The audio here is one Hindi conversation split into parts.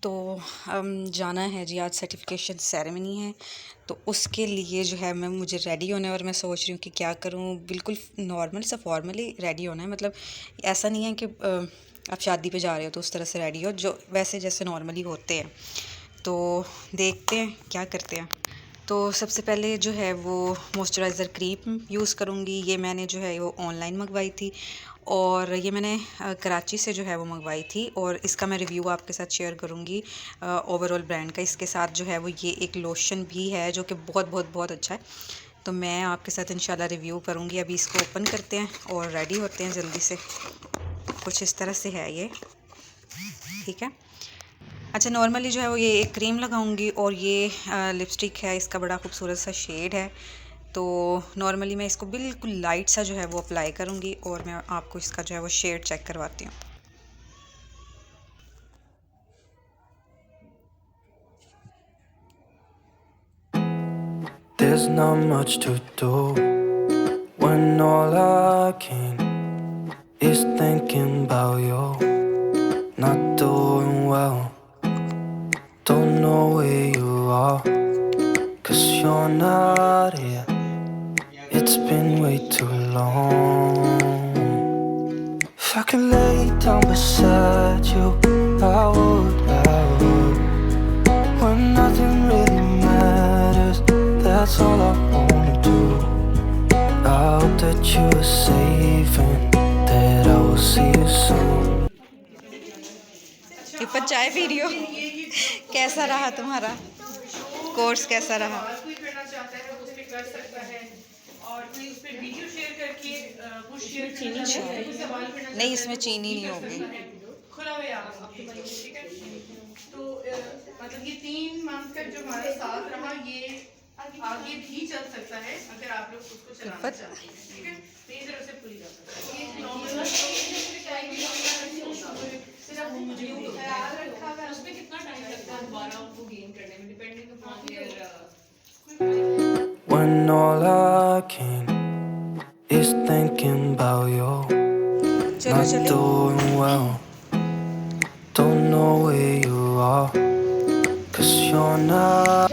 तो जाना है जी, आज सर्टिफिकेशन सेरेमनी है। तो उसके लिए जो है मुझे रेडी होना है और मैं सोच रही हूँ कि क्या करूँ। बिल्कुल नॉर्मल सा फॉर्मली रेडी होना है, मतलब ऐसा नहीं है कि आप शादी पे जा रहे हो तो उस तरह से रेडी हो, जो वैसे जैसे नॉर्मली होते हैं। तो देखते हैं क्या करते हैं। तो सबसे पहले जो है वो मॉइस्चराइज़र क्रीम यूज़ करूँगी। ये मैंने जो है वो ऑनलाइन मंगवाई थी और ये मैंने कराची से जो है वो मंगवाई थी, और इसका मैं रिव्यू आपके साथ शेयर करूँगी ओवरऑल ब्रांड का। इसके साथ जो है वो ये एक लोशन भी है जो कि बहुत बहुत बहुत अच्छा है। तो मैं आपके साथ इंशाल्लाह रिव्यू करूँगी। अभी इसको ओपन करते हैं और रेडी होते हैं जल्दी से। कुछ इस तरह से है ये, ठीक है। अच्छा, नॉर्मली जो है वो ये एक क्रीम लगाऊंगी और ये लिपस्टिक है, इसका बड़ा खूबसूरत सा शेड है। तो नॉर्मली मैं इसको बिल्कुल लाइट सा जो है वो अप्लाई करूंगी और मैं आपको इसका जो है वो शेड चेक करवाती हूँ। There's not much to do when all I can is thinking about you. Not doing well, don't know where you are, 'cause you're not here. It's been way too long. If I could lay down beside you, I would. When nothing really matters, that's all I wanna do. I hope that you are safe and that I will see you soon. टिप्पन, चाय पी रही हो? कैसा रहा तुम्हारा कोर्स, कैसा रहा? कोई करना चाहता है उस पे कर सकता है, और कोई उस पे वीडियो शेयर करके वो शेयर चीनी सवाल करना नहीं, इसमें चीनी नहीं होगी। खुला हुआ आपके लिए, ठीक है। तो मतलब ये 3 मंथ का जो हमारा साथ रहा, ये आगे भी चल सकता है अगर आप लोग उसको चलाना चाहते हैं, ठीक है। तो ये तरफ से पूरी जा सकता है। ये नॉर्मल मुझे ख्याल रखा है उसमें कितना टाइम लगता है दोबारा उनको गेन करने में, depending upon their When all I can is thinking about you. Not doing well, don't know where you are, 'cause you're not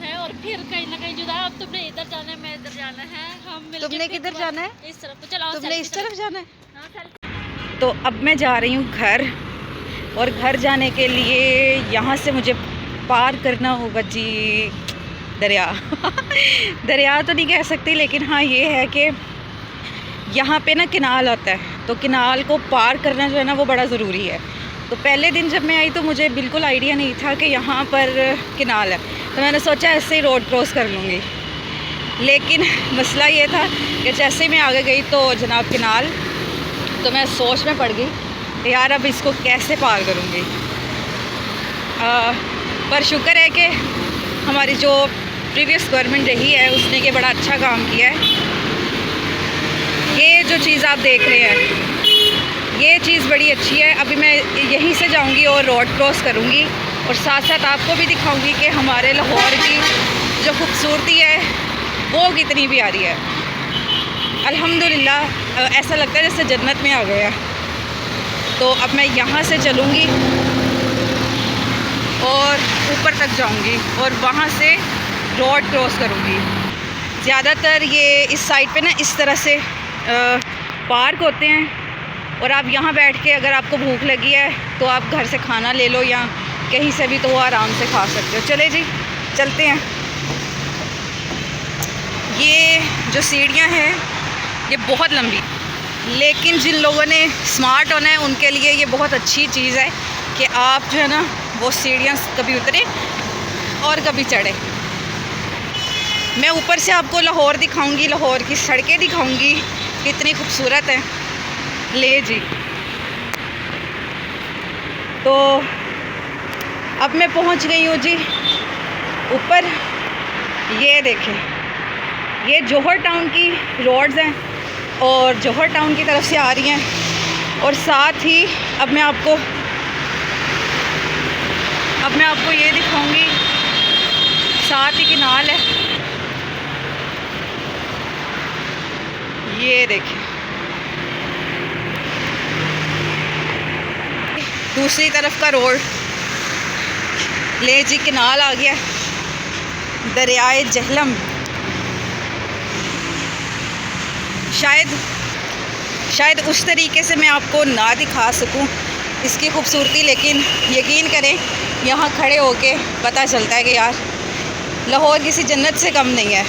है। और फिर कहीं ना कहीं जुदा। अब तुमने इधर जाना है, मैं इधर जाना है, हम मिलके तुमने किधर जाना है? इस तरफ। तो चलो तुमने इस तरफ जाना है। हाँ, तो अब मैं जा रही हूँ घर, और घर जाने के लिए यहाँ से मुझे पार करना होगा जी दरिया। दरिया तो नहीं कह सकती, लेकिन हाँ ये है कि यहाँ पे ना किनाल आता है, तो किनाल को पार करना जो है ना वो बड़ा ज़रूरी है। तो पहले दिन जब मैं आई तो मुझे बिल्कुल आइडिया नहीं था कि यहाँ पर किनाल है, तो मैंने सोचा ऐसे ही रोड क्रॉस कर लूँगी। लेकिन मसला ये था कि जैसे ही मैं आगे गई तो जनाब किनाल, तो मैं सोच में पड़ गई कि यार अब इसको कैसे पार करूँगी। पर शुक्र है कि हमारी जो प्रीवियस गवर्नमेंट रही है उसने ये बड़ा अच्छा काम किया है। ये जो चीज़ आप देख रहे हैं ये चीज़ बड़ी अच्छी है। अभी मैं यहीं से जाऊंगी और रोड क्रॉस करूंगी, और साथ साथ आपको भी दिखाऊंगी कि हमारे लाहौर की जो खूबसूरती है वो कितनी प्यारी है। अल्हम्दुलिल्लाह, ऐसा लगता है जैसे जन्नत में आ गया। तो अब मैं यहाँ से चलूँगी और ऊपर तक जाऊँगी और वहाँ से रोड क्रॉस करूँगी। ज़्यादातर ये इस साइड पे ना इस तरह से पार्क होते हैं, और आप यहाँ बैठ के अगर आपको भूख लगी है तो आप घर से खाना ले लो या कहीं से भी, तो वो आराम से खा सकते हो। चले जी, चलते हैं। ये जो सीढ़ियाँ हैं ये बहुत लंबी, लेकिन जिन लोगों ने स्मार्ट होना है उनके लिए ये बहुत अच्छी चीज़ है कि आप जो है ना वो सीढ़ियाँ कभी उतरे और कभी चढ़े। मैं ऊपर से आपको लाहौर दिखाऊंगी, लाहौर की सड़कें दिखाऊंगी कितनी खूबसूरत है। ले जी, तो अब मैं पहुंच गई हूँ जी ऊपर। ये देखें, ये जौहर टाउन की रोड्स हैं और जौहर टाउन की तरफ से आ रही हैं, और साथ ही अब मैं आपको ये दिखाऊंगी, साथ ही किनाल है। ये देखें, दूसरी तरफ का रोड ले जी किनाल आ गया, दरियाए जहलम। शायद उस तरीके से मैं आपको ना दिखा सकूं इसकी खूबसूरती, लेकिन यकीन करें यहाँ खड़े होके पता चलता है कि यार लाहौर किसी जन्नत से कम नहीं है।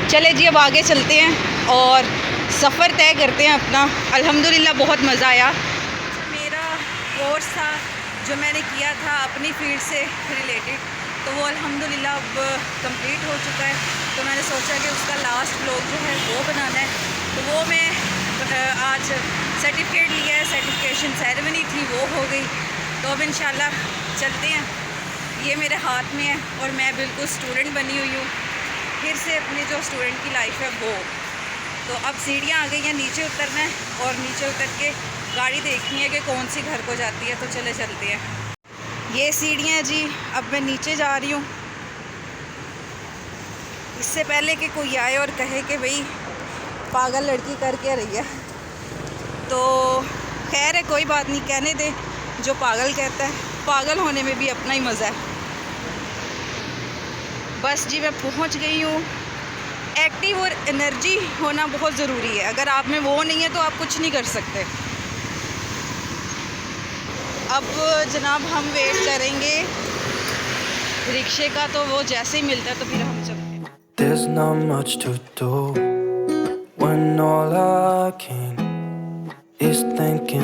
चले जी अब आगे चलते हैं और सफ़र तय करते हैं अपना। अल्हम्दुलिल्लाह बहुत मज़ा आया। मेरा कोर्स था जो मैंने किया था अपनी फील्ड से रिलेटेड, तो वो अल्हम्दुलिल्लाह अब कंप्लीट हो चुका है। तो मैंने सोचा कि उसका लास्ट व्लॉग जो है वो बनाना है, तो वो मैं आज सर्टिफिकेट लिया है, सर्टिफिकेशन सेरेमनी थी वो हो गई। तो अब इंशाल्लाह चलते हैं। ये मेरे हाथ में है और मैं बिल्कुल स्टूडेंट बनी हुई हूँ, फिर से अपनी जो स्टूडेंट की लाइफ है वो। तो अब सीढ़ियाँ आ गई हैं, नीचे उतरना है और नीचे उतर के गाड़ी देखनी है कि कौन सी घर को जाती है। तो चले चलते हैं। ये सीढ़ियाँ जी, अब मैं नीचे जा रही हूँ। इससे पहले कि कोई आए और कहे कि भाई पागल लड़की करके रही है, तो खैर है, कोई बात नहीं, कहने दे जो पागल कहता है। पागल होने में भी अपना ही मज़ा है। बस जी मैं पहुंच गई हूँ। एक्टिव और एनर्जी होना बहुत ज़रूरी है, अगर आप में वो नहीं है तो आप कुछ नहीं कर सकते। अब जनाब हम वेट करेंगे रिक्शे का, तो वो जैसे ही मिलता है तो फिर हम चलते हैं। There's not much to do when all I can is thinking